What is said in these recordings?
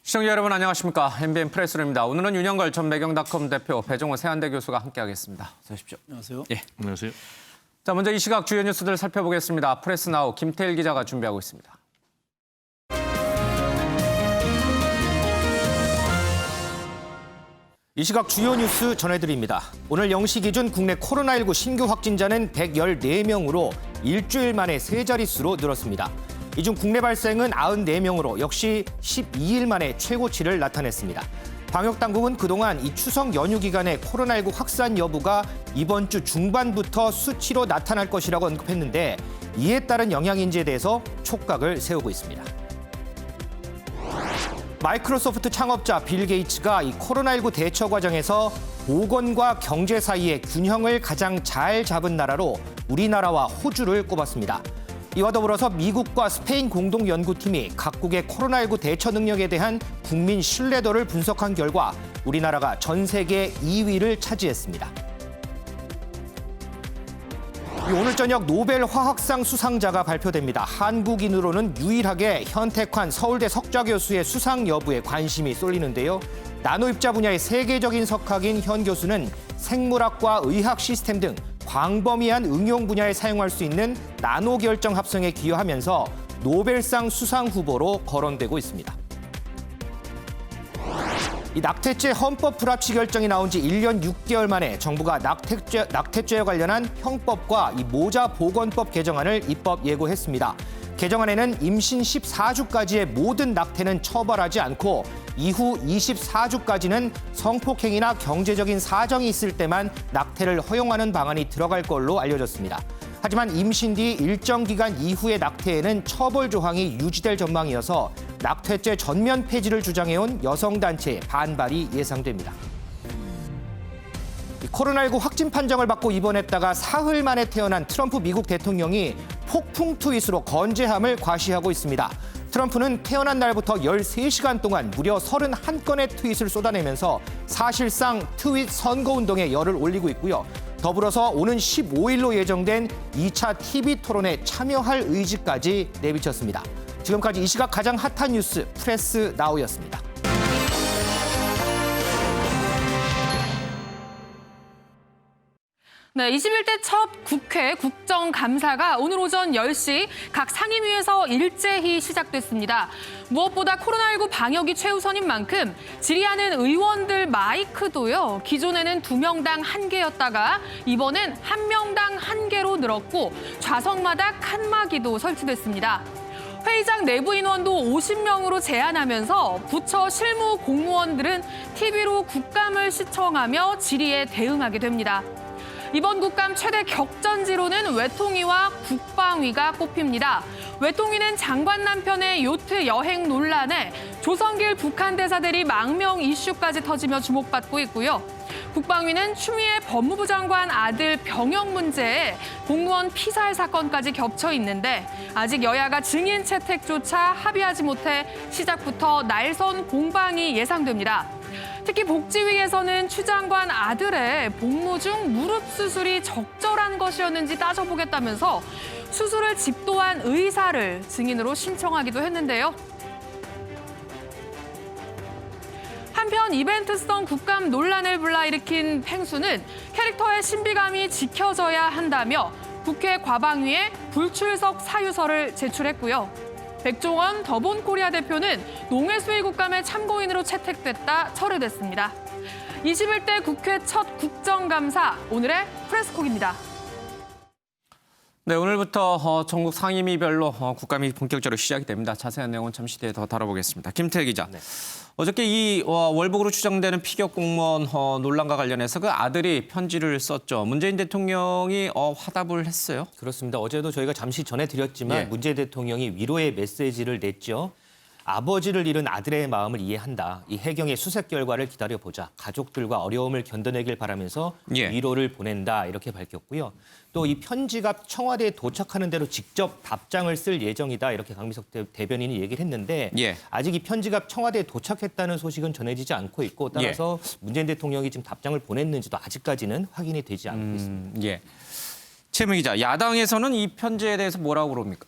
시청자 여러분 안녕하십니까. MBN 프레스룸입니다. 오늘은 윤영걸 전 매경닷컴 대표, 배종호 세한대 교수가 함께하겠습니다. 어서 오십시오. 안녕하세요. 예. 안녕하세요. 자, 먼저 이 시각 주요 뉴스들 살펴보겠습니다. 프레스나우 김태일 기자가 준비하고 있습니다. 이 시각 주요 뉴스 전해드립니다. 오늘 0시 기준 국내 코로나19 신규 확진자는 114명으로 일주일 만에 세 자릿수로 늘었습니다. 이 중 국내 발생은 94명으로 역시 12일 만에 최고치를 나타냈습니다. 방역당국은 그동안 이 추석 연휴 기간에 코로나19 확산 여부가 이번 주 중반부터 수치로 나타날 것이라고 언급했는데 이에 따른 영향인지에 대해서 촉각을 세우고 있습니다. 마이크로소프트 창업자 빌 게이츠가 이 코로나19 대처 과정에서 보건과 경제 사이의 균형을 가장 잘 잡은 나라로 우리나라와 호주를 꼽았습니다. 이와 더불어서 미국과 스페인 공동연구팀이 각국의 코로나19 대처 능력에 대한 국민 신뢰도를 분석한 결과 우리나라가 전 세계 2위를 차지했습니다. 오늘 저녁 노벨 화학상 수상자가 발표됩니다. 한국인으로는 유일하게 현택환 서울대 석좌 교수의 수상 여부에 관심이 쏠리는데요. 나노입자 분야의 세계적인 석학인 현 교수는 생물학과 의학 시스템 등 광범위한 응용 분야에 사용할 수 있는 나노 결정 합성에 기여하면서 노벨상 수상 후보로 거론되고 있습니다. 이 낙태죄 헌법 불합치 결정이 나온 지 1년 6개월 만에 정부가 낙태죄와 관련한 형법과 이 모자 보건법 개정안을 입법 예고했습니다. 개정안에는 임신 14주까지의 모든 낙태는 처벌하지 않고 이후 24주까지는 성폭행이나 경제적인 사정이 있을 때만 낙태를 허용하는 방안이 들어갈 걸로 알려졌습니다. 하지만 임신 뒤 일정 기간 이후의 낙태에는 처벌 조항이 유지될 전망이어서 낙태죄 전면 폐지를 주장해온 여성단체의 반발이 예상됩니다. 코로나19 확진 판정을 받고 입원했다가 사흘 만에 태어난 트럼프 미국 대통령이 폭풍 트윗으로 건재함을 과시하고 있습니다. 트럼프는 태어난 날부터 13시간 동안 무려 31건의 트윗을 쏟아내면서 사실상 트윗 선거운동에 열을 올리고 있고요. 더불어서 오는 15일로 예정된 2차 TV 토론에 참여할 의지까지 내비쳤습니다. 지금까지 이 시각 가장 핫한 뉴스 프레스 나우였습니다. 네, 21대 첫 국회 국정감사가 오늘 오전 10시 각 상임위에서 일제히 시작됐습니다. 무엇보다 코로나19 방역이 최우선인 만큼 질의하는 의원들 마이크도요. 기존에는 2명당 1개였다가 이번엔 1명당 1개로 늘었고 좌석마다 칸막이도 설치됐습니다. 회의장 내부 인원도 50명으로 제한하면서 부처 실무 공무원들은 TV로 국감을 시청하며 질의에 대응하게 됩니다. 이번 국감 최대 격전지로는 외통위와 국방위가 꼽힙니다. 외통위는 장관 남편의 요트 여행 논란에 조성길 북한 대사 대리 망명 이슈까지 터지며 주목받고 있고요. 국방위는 추미애 법무부 장관 아들 병역 문제에 공무원 피살 사건까지 겹쳐 있는데 아직 여야가 증인 채택조차 합의하지 못해 시작부터 날선 공방이 예상됩니다. 특히 복지위에서는 추 장관 아들의 복무 중 무릎 수술이 적절한 것이었는지 따져보겠다면서 수술을 집도한 의사를 증인으로 신청하기도 했는데요. 한편 이벤트성 국감 논란을 불러일으킨 팽수는 캐릭터의 신비감이 지켜져야 한다며 국회 과방위에 불출석 사유서를 제출했고요. 백종원 더본코리아 대표는 농해수위 국감의 참고인으로 채택됐다 철회됐습니다. 21대 국회 첫 국정감사, 오늘의 프레스콕입니다. 네, 오늘부터 전국 상임위별로 국감이 본격적으로 시작이 됩니다. 자세한 내용은 잠시 뒤에 더 다뤄보겠습니다. 김태일 기자. 네. 어저께 이 월북으로 추정되는 피격 공무원 논란과 관련해서 그 아들이 편지를 썼죠. 문재인 대통령이 화답을 했어요. 그렇습니다. 어제도 저희가 잠시 전해드렸지만 예. 문재인 대통령이 위로의 메시지를 냈죠. 아버지를 잃은 아들의 마음을 이해한다. 이 해경의 수색 결과를 기다려보자. 가족들과 어려움을 견뎌내길 바라면서 예. 위로를 보낸다. 이렇게 밝혔고요. 또 이 편지가 청와대에 도착하는 대로 직접 답장을 쓸 예정이다. 이렇게 강미석 대변인이 얘기를 했는데 예. 아직 이 편지가 청와대에 도착했다는 소식은 전해지지 않고 있고 따라서 문재인 대통령이 지금 답장을 보냈는지도 아직까지는 확인이 되지 않고 있습니다. 예. 최민 기자, 야당에서는 이 편지에 대해서 뭐라고 그럽니까?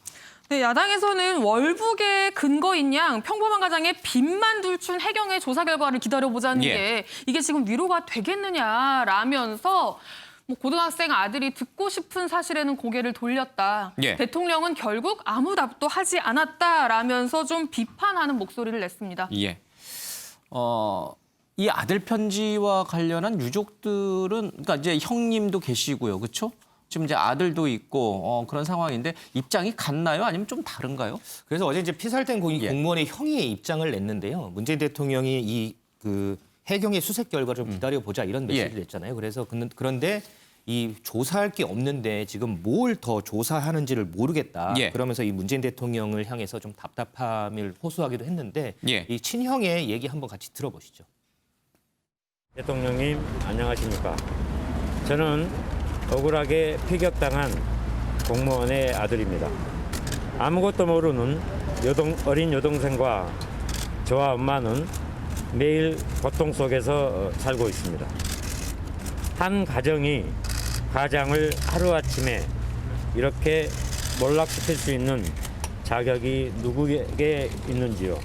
네, 야당에서는 월북의 근거인 양 평범한 가장의 빚만 둘춘 해경의 조사 결과를 기다려보자는 예. 게 이게 지금 위로가 되겠느냐라면서 뭐 고등학생 아들이 듣고 싶은 사실에는 고개를 돌렸다. 예. 대통령은 결국 아무 답도 하지 않았다라면서 좀 비판하는 목소리를 냈습니다. 예. 이 아들 편지와 관련한 유족들은 그러니까 이제 형님도 계시고요. 그렇죠? 지금 이제 아들도 있고 그런 상황인데 입장이 같나요? 아니면 좀 다른가요? 그래서 어제 이제 피살된 공무원의 형이 입장을 냈는데요. 문재인 대통령이 이 해경의 수색 결과를 좀 기다려보자 이런 메시지를 냈잖아요. 그래서 그런데 이 조사할 게 없는데 지금 뭘 더 조사하는지를 모르겠다. 예. 그러면서 이 문재인 대통령을 향해서 좀 답답함을 호소하기도 했는데 예. 이 친형의 얘기 한번 같이 들어보시죠. 대통령님 안녕하십니까? 저는 억울하게 피격당한 공무원의 아들입니다. 아무것도 모르는 어린 여동생과 저와 엄마는 매일 고통 속에서 살고 있습니다. 한 가정이 가장을 하루아침에 이렇게 몰락시킬 수 있는 자격이 누구에게 있는지요.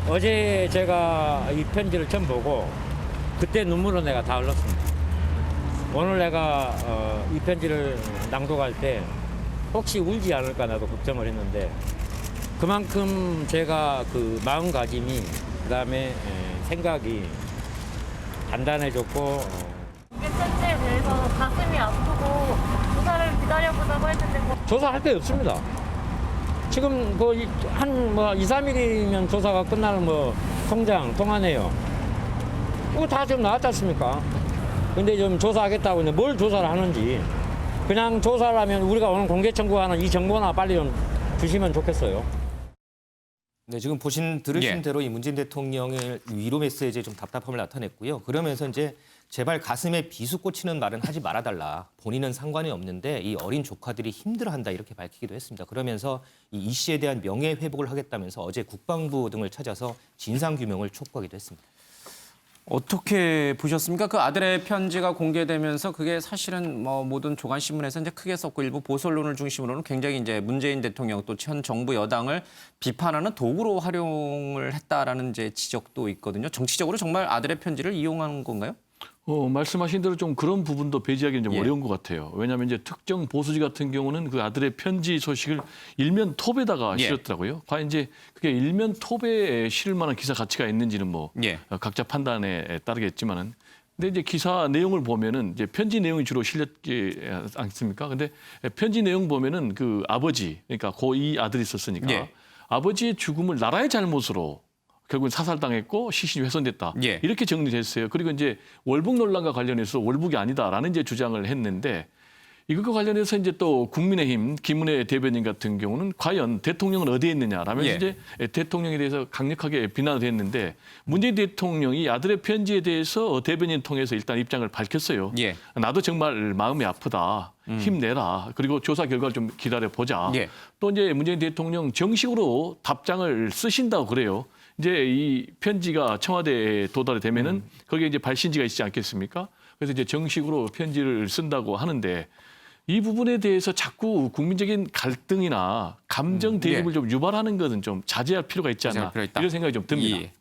어제 제가 이 편지를 처음 보고 그때 눈물은 내가 다 흘렀습니다. 오늘 내가 이 편지를 낭독할 때 혹시 울지 않을까 나도 걱정을 했는데 그만큼 제가 그 마음가짐이 그다음에 생각이 단단해졌고 이게 편지에 대해서 가슴이 아프고 조사를 기다려보자고 했는데 조사할 게 없습니다. 지금 한 2, 3일이면 조사가 끝나는 통장 통화네요. 이거 다 지금 나왔지 않습니까? 근데 좀 조사하겠다고 했는데 뭘 조사를 하는지 그냥 조사를 하면 우리가 오늘 공개 청구하는 이 정보나 빨리 좀 주시면 좋겠어요. 네, 지금 들으신 예. 대로 이 문재인 대통령의 위로 메시지에 좀 답답함을 나타냈고요. 그러면서 이제 제발 가슴에 비수 꽂히는 말은 하지 말아달라. 본인은 상관이 없는데 이 어린 조카들이 힘들어한다 이렇게 밝히기도 했습니다. 그러면서 이 씨에 대한 명예 회복을 하겠다면서 어제 국방부 등을 찾아서 진상 규명을 촉구하기도 했습니다. 어떻게 보셨습니까? 그 아들의 편지가 공개되면서 그게 사실은 모든 조간 신문에서 이제 크게 썼고 일부 보수 언론을 중심으로는 굉장히 이제 문재인 대통령 또 현 정부 여당을 비판하는 도구로 활용을 했다라는 이제 지적도 있거든요. 정치적으로 정말 아들의 편지를 이용한 건가요? 말씀하신 대로 좀 그런 부분도 배제하기는 좀 예. 어려운 것 같아요. 왜냐하면 이제 특정 보수지 같은 경우는 그 아들의 편지 소식을 일면 톱에다가 예. 실었더라고요. 과연 이제 그게 일면 톱에 실을 만한 기사 가치가 있는지는 예. 각자 판단에 따르겠지만은. 근데 이제 기사 내용을 보면은 이제 편지 내용이 주로 실렸지 않습니까? 근데 편지 내용 보면은 그 아버지, 그러니까 고2 아들이 있었으니까 예. 아버지의 죽음을 나라의 잘못으로 결국은 사살당했고 시신이 훼손됐다. 예. 이렇게 정리됐어요. 그리고 이제 월북 논란과 관련해서 월북이 아니다라는 이제 주장을 했는데 이것과 관련해서 이제 또 국민의힘 김은혜 대변인 같은 경우는 과연 대통령은 어디에 있느냐라면서 예. 이제 대통령에 대해서 강력하게 비난을 했는데 문재인 대통령이 아들의 편지에 대해서 대변인 통해서 일단 입장을 밝혔어요. 예. 나도 정말 마음이 아프다. 힘내라. 그리고 조사 결과를 좀 기다려 보자. 예. 또 이제 문재인 대통령 정식으로 답장을 쓰신다고 그래요. 이제 이 편지가 청와대에 도달이 되면은 거기에 이제 발신지가 있지 않겠습니까? 그래서 이제 정식으로 편지를 쓴다고 하는데 이 부분에 대해서 자꾸 국민적인 갈등이나 감정 대립을 예. 좀 유발하는 것은 좀 자제할 필요가 있지 않나 자제할 필요 있다. 이런 생각이 좀 듭니다. 예.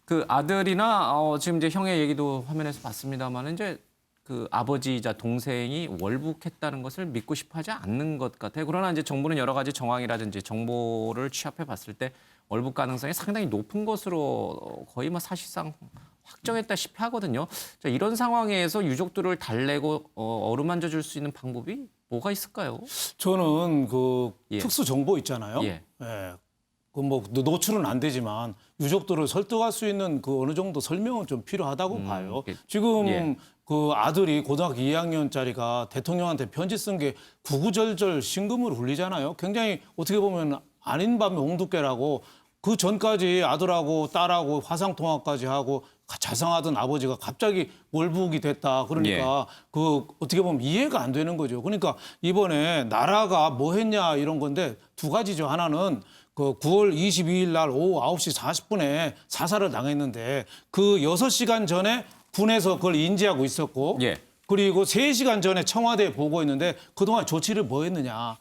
그 아들이나 지금 이제 형의 얘기도 화면에서 봤습니다만 이제 그 아버지이자 동생이 월북했다는 것을 믿고 싶어하지 않는 것 같아요. 그러나 이제 정부는 여러 가지 정황이라든지 정보를 취합해 봤을 때 월북 가능성이 상당히 높은 것으로 거의 사실상 확정했다시피 하거든요. 자, 이런 상황에서 유족들을 달래고 어루만져 줄 수 있는 방법이 뭐가 있을까요? 저는 그 예. 특수 정보 있잖아요. 예. 그 노출은 안 되지만 유족들을 설득할 수 있는 그 어느 정도 설명은 좀 필요하다고 봐요. 지금 예. 그 아들이 고등학교 2학년짜리가 대통령한테 편지 쓴 게 구구절절 신금으로 울리잖아요. 굉장히 어떻게 보면 아닌 밤에 옹두깨라고 그 전까지 아들하고 딸하고 화상통화까지 하고 자상하던 아버지가 갑자기 월북이 됐다. 그러니까 그 어떻게 보면 이해가 안 되는 거죠. 그러니까 이번에 나라가 뭐 했냐 이런 건데 두 가지죠. 하나는 그 9월 22일 날 오후 9시 40분에 사살을 당했는데 그 6시간 전에 군에서 그걸 인지하고 있었고 예. 그리고 3시간 전에 청와대에 보고했는데 그동안 조치를 뭐 했느냐.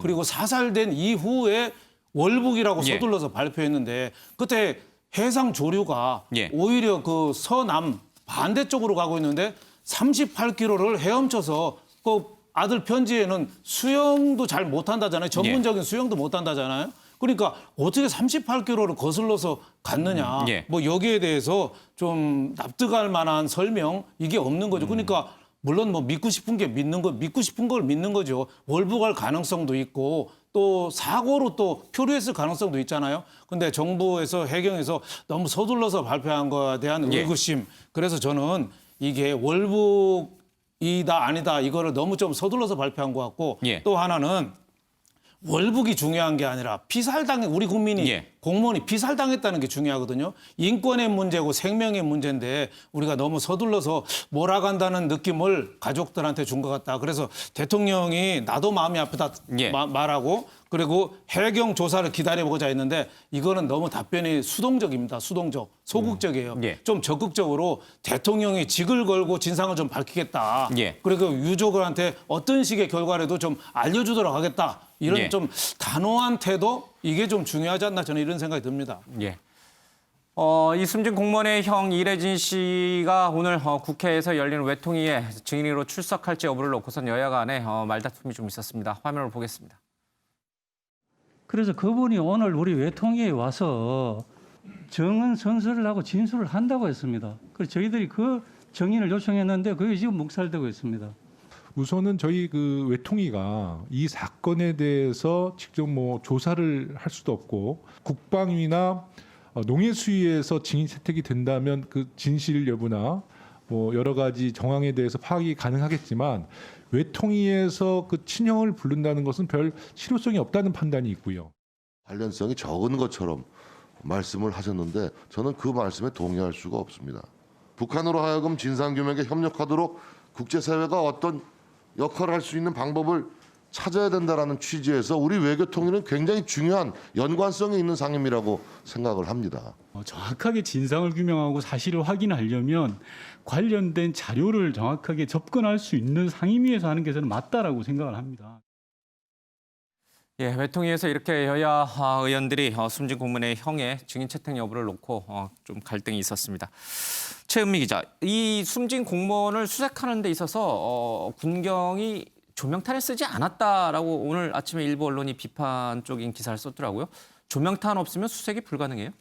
그리고 사살된 이후에 월북이라고 예. 서둘러서 발표했는데 그때 해상 조류가 예. 오히려 그 서남 반대쪽으로 가고 있는데 38km를 헤엄쳐서 그 아들 편지에는 수영도 잘 못한다잖아요. 전문적인 수영도 못한다잖아요. 그러니까 어떻게 38km를 거슬러서 갔느냐. 예. 뭐 여기에 대해서 좀 납득할 만한 설명 이게 없는 거죠. 그러니까 물론 뭐 믿고 싶은 게 믿고 싶은 걸 믿는 거죠. 월북할 가능성도 있고 또 사고로 또 표류했을 가능성도 있잖아요. 근데 정부에서 해경에서 너무 서둘러서 발표한 거에 대한 예. 의구심. 그래서 저는 이게 월북이다 아니다 이거를 너무 좀 서둘러서 발표한 것 같고 예. 또 하나는 월북이 중요한 게 아니라 피살당 우리 국민이 예. 공무원이 피살당했다는 게 중요하거든요. 인권의 문제고 생명의 문제인데 우리가 너무 서둘러서 몰아간다는 느낌을 가족들한테 준 것 같다. 그래서 대통령이 나도 마음이 아프다 예. 말하고 그리고 해경 조사를 기다려보자 했는데 이거는 너무 답변이 수동적입니다. 수동적, 소극적이에요. 예. 좀 적극적으로 대통령이 직을 걸고 진상을 좀 밝히겠다. 예. 그리고 유족들한테 어떤 식의 결과라도 좀 알려주도록 하겠다. 이런 예. 좀 단호한 태도 이게 좀 중요하지 않나 저는 이런 생각이 듭니다. 예. 이 숨진 공무원의 형 이래진 씨가 오늘 국회에서 열리는 외통위에 증인으로 출석할지 여부를 놓고선 여야 간에 말다툼이 좀 있었습니다. 화면을 보겠습니다. 그래서 그분이 오늘 우리 외통위에 와서 정은 선서를 하고 진술을 한다고 했습니다. 그래서 저희들이 그 정인을 요청했는데 그게 지금 묵살되고 있습니다. 우선은 저희 그 외통위가 이 사건에 대해서 직접 뭐 조사를 할 수도 없고 국방위나 농해수위에서 증인 채택이 된다면 그 진실 여부나 뭐 여러 가지 정황에 대해서 파악이 가능하겠지만 외통위에서 그 친형을 부른다는 것은 별 실효성이 없다는 판단이 있고요. 관련성이 적은 것처럼 말씀을 하셨는데 저는 그 말씀에 동의할 수가 없습니다. 북한으로 하여금 진상규명에 협력하도록 국제사회가 어떤 역할을 할 수 있는 방법을 찾아야 된다라는 취지에서 우리 외교통일은 굉장히 중요한 연관성이 있는 상임이라고 생각을 합니다. 정확하게 진상을 규명하고 사실을 확인하려면 관련된 자료를 정확하게 접근할 수 있는 상임위에서 하는 게 저는 맞다라고 생각을 합니다. 예, 외통위에서 이렇게 여야 의원들이 숨진 공무원의 형의 증인 채택 여부를 놓고 좀 갈등이 있었습니다. 최은미 기자, 이 숨진 공무원을 수색하는 데 있어서 군경이 조명탄을 쓰지 않았다라고 오늘 아침에 일부 언론이 비판적인 기사를 썼더라고요. 조명탄 없으면 수색이 불가능해요?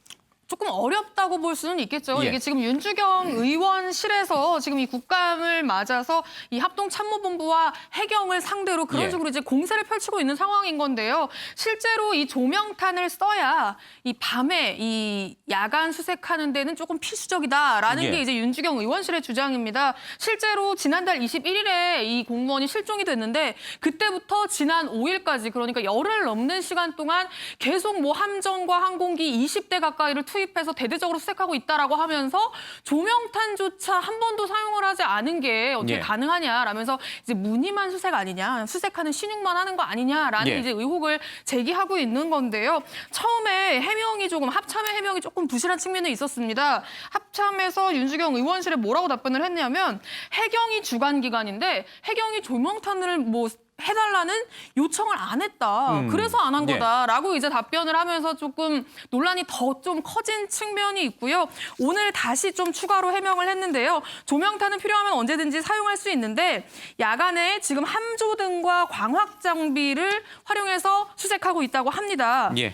조금 어렵다고 볼 수는 있겠죠. 예. 이게 지금 윤주경 의원실에서 지금 이 국감을 맞아서 이 합동참모본부와 해경을 상대로 그런 예. 식으로 이제 공세를 펼치고 있는 상황인 건데요. 실제로 이 조명탄을 써야 이 밤에 이 야간 수색하는 데는 조금 필수적이다라는 예. 게 이제 윤주경 의원실의 주장입니다. 실제로 지난달 21일에 이 공무원이 실종이 됐는데 그때부터 지난 5일까지 그러니까 열흘 넘는 시간 동안 계속 뭐 함정과 항공기 20대 가까이를 투입해서 대대적으로 수색하고 있다라고 하면서 조명탄조차 한 번도 사용을 하지 않은 게 어떻게 예. 가능하냐라면서 이제 무늬만 수색 아니냐, 수색하는 신용만 하는 거 아니냐라는 예. 이제 의혹을 제기하고 있는 건데요. 처음에 해명이 조금 합참의 해명이 조금 부실한 측면이 있었습니다. 합참에서 윤주경 의원실에 뭐라고 답변을 했냐면 해경이 주관 기관인데 해경이 조명탄을 뭐 해달라는 요청을 안 했다. 그래서 안 한 예. 거다라고 이제 답변을 하면서 조금 논란이 더 좀 커진 측면이 있고요. 오늘 다시 좀 추가로 해명을 했는데요. 조명탄은 필요하면 언제든지 사용할 수 있는데 야간에 지금 함조등과 광학 장비를 활용해서 수색하고 있다고 합니다. 예.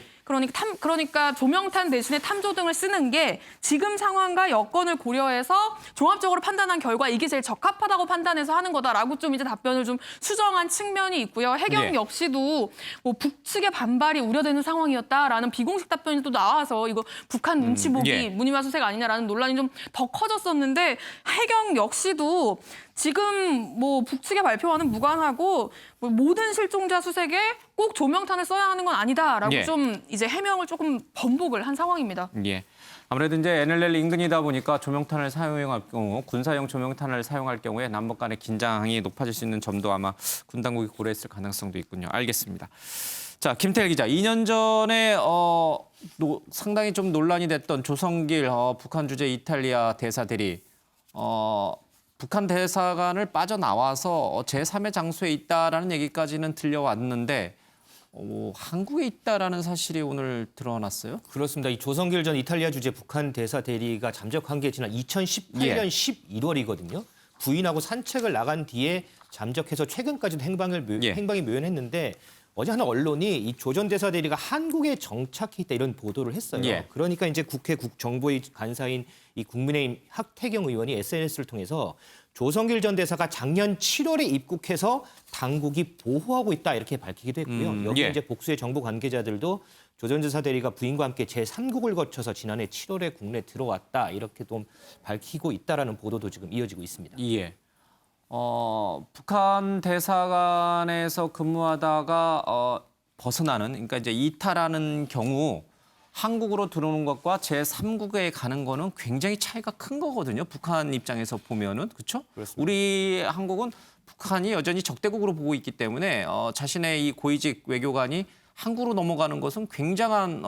그러니까 조명탄 대신에 탐조등을 쓰는 게 지금 상황과 여건을 고려해서 종합적으로 판단한 결과 이게 제일 적합하다고 판단해서 하는 거다라고 좀 이제 답변을 좀 수정한 측면이 있고요. 해경 예. 역시도 뭐 북측의 반발이 우려되는 상황이었다라는 비공식 답변이 또 나와서 이거 북한 눈치 보기 예. 무늬화 수색 아니냐라는 논란이 좀 더 커졌었는데 해경 역시도 지금 뭐 북측의 발표와는 무관하고 뭐 모든 실종자 수색에 꼭 조명탄을 써야 하는 건 아니다라고 예. 좀 이제 해명을 조금 번복을 한 상황입니다. 예. 아무래도 이제 NLL 인근이다 보니까 조명탄을 사용할 경우 군사용 조명탄을 사용할 경우에 남북 간의 긴장이 높아질 수 있는 점도 아마 군 당국이 고려했을 가능성도 있군요. 알겠습니다. 자, 김태일 기자, 2년 전에 상당히 좀 논란이 됐던 조성길 북한 주재 이탈리아 대사 대리 북한 대사관을 빠져나와서 제3의 장소에 있다라는 얘기까지는 들려왔는데 한국에 있다라는 사실이 오늘 드러났어요. 그렇습니다. 이 조성길 전 이탈리아 주재 북한 대사 대리가 잠적한 게 지난 2018년 11월이거든요. 부인하고 산책을 나간 뒤에 잠적해서 최근까지도 행방이 묘연했는데 어제 한 언론이 이 조 전 대사 대리가 한국에 정착해 있다 이런 보도를 했어요. 그러니까 이제 국회 국정보위 간사인 이 국민의힘 하태경 의원이 SNS를 통해서 조성길 전 대사가 작년 7월에 입국해서 당국이 보호하고 있다 이렇게 밝히기도 했고요. 여기 이제 복수의 정보 관계자들도 조 전 대사 대리가 부인과 함께 제3국을 거쳐서 지난해 7월에 국내에 들어왔다 이렇게 좀 밝히고 있다라는 보도도 지금 이어지고 있습니다. 예. 북한 대사관에서 근무하다가 벗어나는, 그러니까 이제 이탈하는 경우 한국으로 들어오는 것과 제3국에 가는 거는 굉장히 차이가 큰 거거든요. 북한 입장에서 보면은, 그렇죠? 우리 한국은 북한이 여전히 적대국으로 보고 있기 때문에 자신의 이 고위직 외교관이 한국으로 넘어가는 것은 굉장한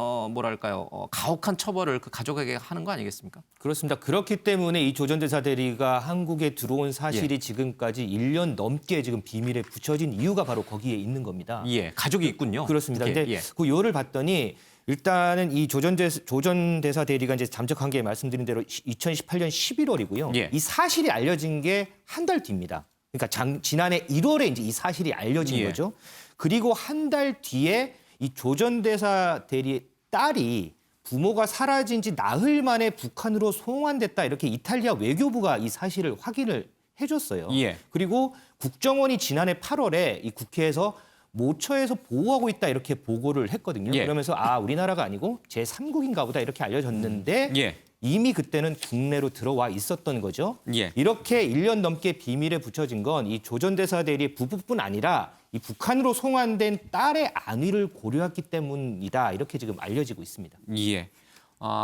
가혹한 처벌을 그 가족에게 하는 거 아니겠습니까? 그렇습니다. 그렇기 때문에 이 조 전 대사 대리가 한국에 들어온 사실이 지금까지 1년 넘게 지금 비밀에 붙여진 이유가 바로 거기에 있는 겁니다. 가족이 있군요. 그렇습니다. 근데 그 요를 봤더니 일단은 이 조 전 대사 대리가 이제 잠적한 게 말씀드린 대로 2018년 11월이고요. 이 사실이 알려진 게 한 달 뒤입니다. 그러니까 지난해 1월에 이제 이 사실이 알려진 거죠. 그리고 한 달 뒤에 이 조 전 대사 대리의 딸이 부모가 사라진 지 나흘 만에 북한으로 송환됐다 이렇게 이탈리아 외교부가 이 사실을 확인을 해줬어요. 그리고 국정원이 지난해 8월에 이 국회에서 모처에서 보호하고 있다 이렇게 보고를 했거든요. 그러면서 우리나라가 아니고 제3국인가 보다 이렇게 알려졌는데 이미 그때는 국내로 들어와 있었던 거죠. 이렇게 1년 넘게 비밀에 붙여진 건 이 조 전 대사 대리의 부부뿐 아니라 이 북한으로 송환된 딸의 안위를 고려했기 때문이다. 이렇게 지금 알려지고 있습니다.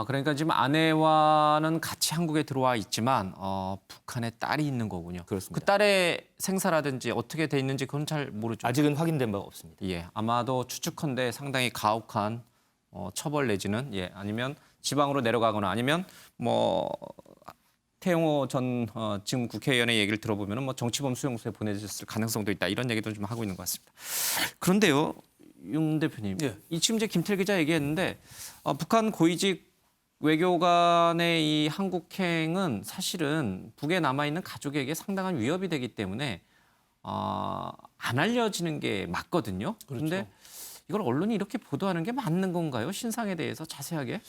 그러니까 지금 아내와는 같이 한국에 들어와 있지만 북한에 딸이 있는 거군요. 그렇습니다. 그 딸의 생사라든지 어떻게 돼 있는지 그건 잘 모르죠. 아직은 확인된 바가 없습니다. 아마도 추측컨대 상당히 가혹한 처벌 내지는 아니면 지방으로 내려가거나 아니면 태영호 전 지금 국회의원의 얘기를 들어보면 정치범 수용소에 보내졌을 가능성도 있다 이런 얘기도 좀 하고 있는 것 같습니다. 그런데요, 윤 대표님, 이 지금 이제 김태일 기자 얘기했는데 북한 고위직 외교관의 이 한국행은 사실은 북에 남아 있는 가족에게 상당한 위협이 되기 때문에 안 알려지는 게 맞거든요. 그런데 이걸 언론이 이렇게 보도하는 게 맞는 건가요? 신상에 대해서 자세하게?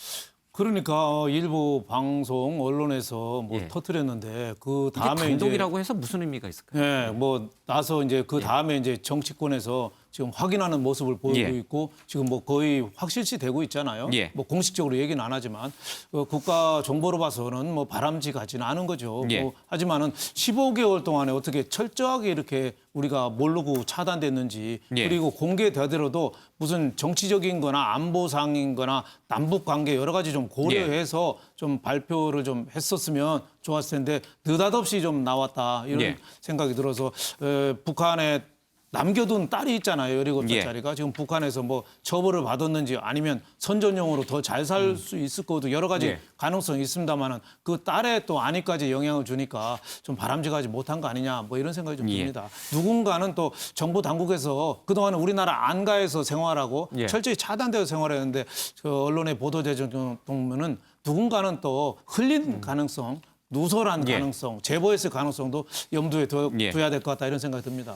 그러니까 일부 방송 언론에서 터뜨렸는데 그 다음에 단독이라고 해서 무슨 의미가 있을까요? 나서 이제 그 다음에 이제 정치권에서 지금 확인하는 모습을 보이고 있고 지금 거의 확실시 되고 있잖아요. 공식적으로 얘기는 안 하지만 국가 정보로 봐서는 바람직하지는 않은 거죠. 하지만은 15개월 동안에 어떻게 철저하게 이렇게 우리가 모르고 차단됐는지 그리고 공개되더라도 무슨 정치적인 거나 안보상인 거나 남북 관계 여러 가지 좀 고려해서 좀 발표를 좀 했었으면 좋았을 텐데 느닷없이 좀 나왔다 이런 생각이 들어서 북한에 남겨둔 딸이 있잖아요. 17살짜리가 지금 북한에서 처벌을 받았는지 아니면 선전용으로 더 잘 살 수 있을 것도 여러 가지 가능성이 있습니다만은 그 딸의 또 안위까지 영향을 주니까 좀 바람직하지 못한 거 아니냐 이런 생각이 좀 듭니다. 누군가는 또 정부 당국에서 그동안은 우리나라 안가에서 생활하고 철저히 차단되어 생활했는데 언론에 보도되는 보면은 누군가는 또 흘린 가능성, 누설한 가능성, 제보했을 가능성도 염두에 둬야 될 것 같다 이런 생각이 듭니다.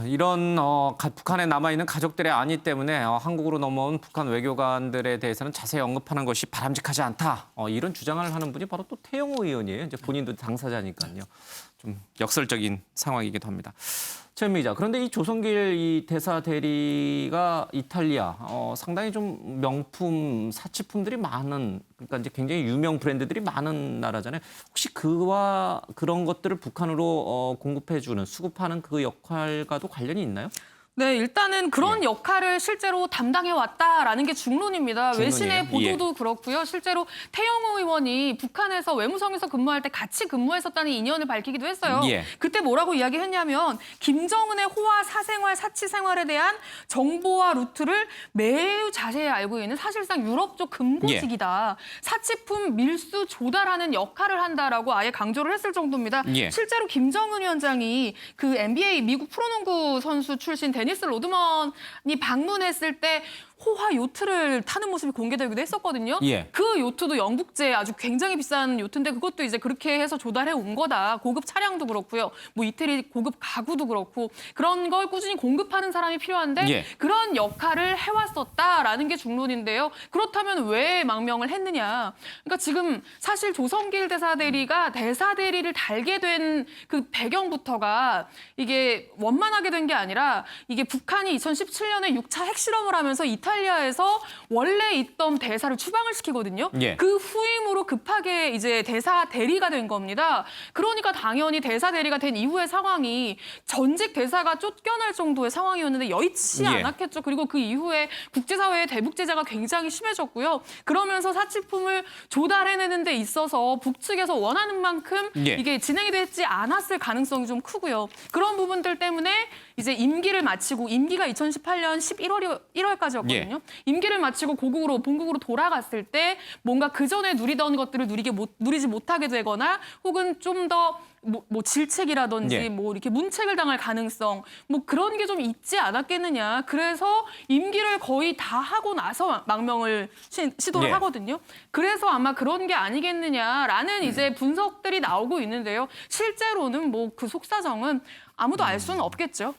이런 북한에 남아있는 가족들의 안위 때문에 한국으로 넘어온 북한 외교관들에 대해서는 자세히 언급하는 것이 바람직하지 않다. 이런 주장을 하는 분이 바로 또 태영호 의원이에요. 이제 본인도 당사자니까요. 좀 역설적인 상황이기도 합니다. 최현미 기자, 그런데 이 조성길 이 대사 대리가 이탈리아 상당히 좀 명품 사치품들이 많은, 그러니까 이제 굉장히 유명 브랜드들이 많은 나라잖아요. 혹시 그와 그런 것들을 북한으로 공급해주는, 수급하는 그 역할과도 관련이 있나요? 네, 일단은 그런 역할을 실제로 담당해왔다라는 게 중론입니다. 외신의 보도도 그렇고요. 실제로 태영호 의원이 북한에서 외무성에서 근무할 때 같이 근무했었다는 인연을 밝히기도 했어요. 그때 뭐라고 이야기했냐면 김정은의 호화 사생활, 사치 생활에 대한 정보와 루트를 매우 자세히 알고 있는 사실상 유럽 쪽 금고직이다. 사치품 밀수 조달하는 역할을 한다라고 아예 강조를 했을 정도입니다. 실제로 김정은 위원장이 그 NBA 미국 프로농구 선수 출신 데니 데니스 로드먼이 방문했을 때 호화 요트를 타는 모습이 공개되기도 했었거든요. 예. 그 요트도 영국제 아주 굉장히 비싼 요트인데 그것도 이제 그렇게 해서 조달해 온 거다. 고급 차량도 그렇고요. 뭐 이태리 고급 가구도 그렇고 그런 걸 꾸준히 공급하는 사람이 필요한데 예. 그런 역할을 해왔었다라는 게 중론인데요. 그렇다면 왜 망명을 했느냐. 그러니까 지금 사실 조성길 대사대리가 대사대리를 달게 된 그 배경부터가 이게 원만하게 된 게 아니라 이게 북한이 2017년에 6차 핵실험을 하면서 이탈리아에서 원래 있던 대사를 추방을 시키거든요. 예. 그 후임으로 급하게 이제 대사 대리가 된 겁니다. 그러니까 당연히 대사 대리가 된 이후의 상황이 전직 대사가 쫓겨날 정도의 상황이었는데 여의치 예. 않았겠죠. 그리고 그 이후에 국제사회의 대북 제재가 굉장히 심해졌고요. 그러면서 사치품을 조달해내는 데 있어서 북측에서 원하는 만큼 예. 이게 진행이 되지 않았을 가능성이 좀 크고요. 그런 부분들 때문에 이제 임기를 마치고 임기가 2018년 1월까지였거든요. 예. 임기를 마치고 본국으로 돌아갔을 때 뭔가 그 전에 누리던 것들을 누리지 못하게 되거나 혹은 좀 더 뭐 질책이라든지 예. 뭐 이렇게 문책을 당할 가능성 뭐 그런 게 좀 있지 않았겠느냐. 그래서 임기를 거의 다 하고 나서 망명을 시도를 예. 하거든요. 그래서 아마 그런 게 아니겠느냐라는 이제 분석들이 나오고 있는데요. 실제로는 뭐 그 속사정은 아무도 알 수는 없겠죠.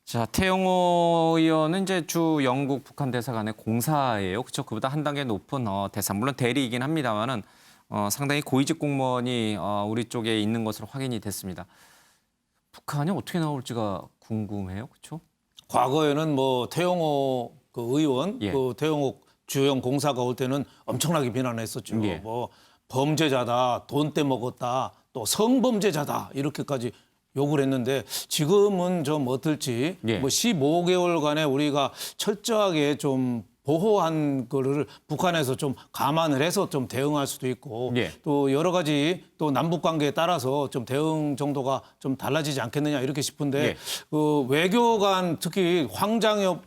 자, 태영호 의원은 이제 주 영국 북한 대사 간의 공사예요. 그렇죠? 그보다 한 단계 높은 대사. 물론 대리이긴 합니다만은 상당히 고위직 공무원이 우리 쪽에 있는 것으로 확인이 됐습니다. 북한이 어떻게 나올지가 궁금해요. 그렇죠? 과거에는 뭐 태영호 그 의원, 예. 그 태영호 주영 공사가 올 때는 엄청나게 비난했었죠. 예. 뭐 범죄자다, 돈 떼먹었다, 또 성범죄자다 이렇게까지 욕을 했는데 지금은 좀 어떨지 예. 뭐 15개월간에 우리가 철저하게 좀 보호한 거를 북한에서 좀 감안을 해서 좀 대응할 수도 있고 예. 또 여러 가지 또 남북 관계에 따라서 좀 대응 정도가 좀 달라지지 않겠느냐 이렇게 싶은데 예. 그 외교관 특히 황장엽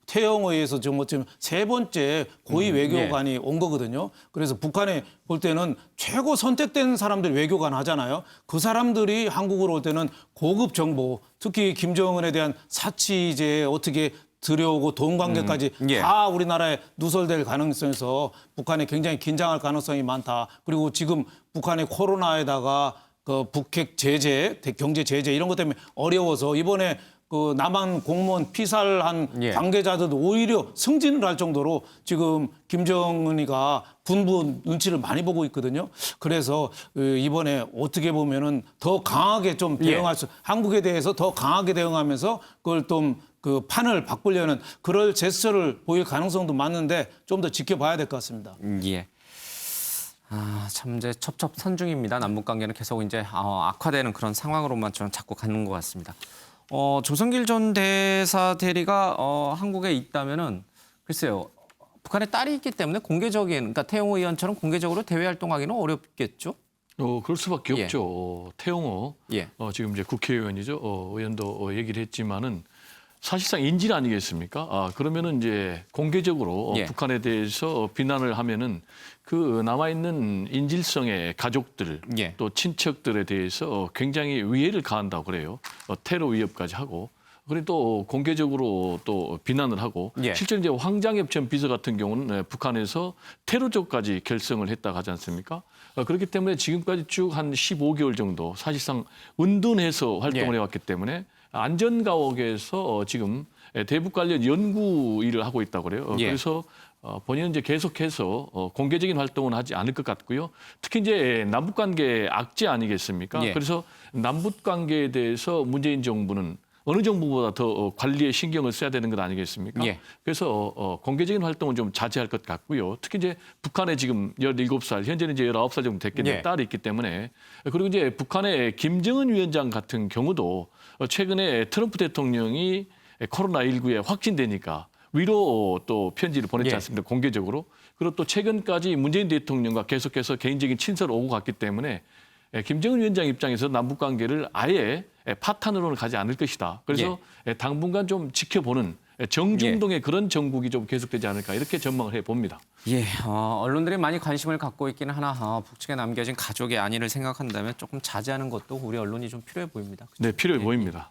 태영호에서 지금 어쩌면 세 번째 고위 외교관이 온 거거든요. 그래서 북한에 볼 때는 최고 선택된 사람들이 외교관 하잖아요. 그 사람들이 한국으로 올 때는 고급 정보, 특히 김정은에 대한 사치제 어떻게 들여오고 돈 관계까지 예. 다 우리나라에 누설될 가능성에서 북한이 굉장히 긴장할 가능성이 많다. 그리고 지금 북한의 코로나에다가 그 북핵 제재, 경제 제재 이런 것 때문에 어려워서 이번에 그 남한 공무원 피살한 예. 관계자들도 오히려 승진을 할 정도로 지금 김정은이가 군부 눈치를 많이 보고 있거든요. 그래서 이번에 어떻게 보면은 더 강하게 좀 대응할 수, 한국에 대해서 더 강하게 대응하면서 그걸 좀 그 판을 바꾸려는 그럴 제스처를 보일 가능성도 많은데 좀 더 지켜봐야 될 것 같습니다. 예. 참 이제 첩첩산중입니다. 남북 관계는 계속 이제 악화되는 그런 상황으로만 저는 자꾸 가는 것 같습니다. 조성길 전 대사 대리가 한국에 있다면은 글쎄요. 북한에 딸이 있기 때문에 공개적인 그러니까 태영호 의원처럼 공개적으로 대외 활동하기는 어렵겠죠. 그럴 수밖에 예. 없죠. 태영호 예. 지금 이제 국회의원이죠. 의원도 얘기를 했지만은 사실상 인질 아니겠습니까? 그러면은 이제 공개적으로 예. 북한에 대해서 비난을 하면은 그 남아 있는 인질성의 가족들 예. 또 친척들에 대해서 굉장히 위해를 가한다고 그래요. 테러 위협까지 하고. 그리고 또 공개적으로 또 비난을 하고 예. 실제 이제 황장엽 전 비서 같은 경우는 북한에서 테러조까지 결성을 했다고 하지 않습니까? 그렇기 때문에 지금까지 쭉 한 15개월 정도 사실상 은둔해서 활동을 예. 해왔기 때문에 안전가옥에서 지금 대북 관련 연구 일을 하고 있다고 그래요. 예. 그래서 본인은 이제 계속해서 공개적인 활동은 하지 않을 것 같고요. 특히 이제 남북 관계 악재 아니겠습니까? 예. 그래서 남북 관계에 대해서 문재인 정부는 어느 정부보다 더 관리에 신경을 써야 되는 것 아니겠습니까? 예. 그래서 공개적인 활동은 좀 자제할 것 같고요. 특히 이제 북한에 지금 17살, 현재는 이제 19살 정도 됐겠는데 예. 딸이 있기 때문에 그리고 이제 북한의 김정은 위원장 같은 경우도 최근에 트럼프 대통령이 코로나19에 확진되니까 위로 또 편지를 보냈지 예. 않습니까? 공개적으로. 그리고 또 최근까지 문재인 대통령과 계속해서 개인적인 친서를 오고 갔기 때문에 김정은 위원장 입장에서 남북 관계를 아예 파탄으로는 가지 않을 것이다. 그래서 당분간 좀 지켜보는 정중동의 그런 정국이 좀 계속되지 않을까 이렇게 전망을 해봅니다. 예, 언론들이 많이 관심을 갖고 있기는 하나 북측에 남겨진 가족의 안위를 생각한다면 조금 자제하는 것도 우리 언론이 좀 필요해 보입니다. 그렇죠? 네, 필요해 보입니다.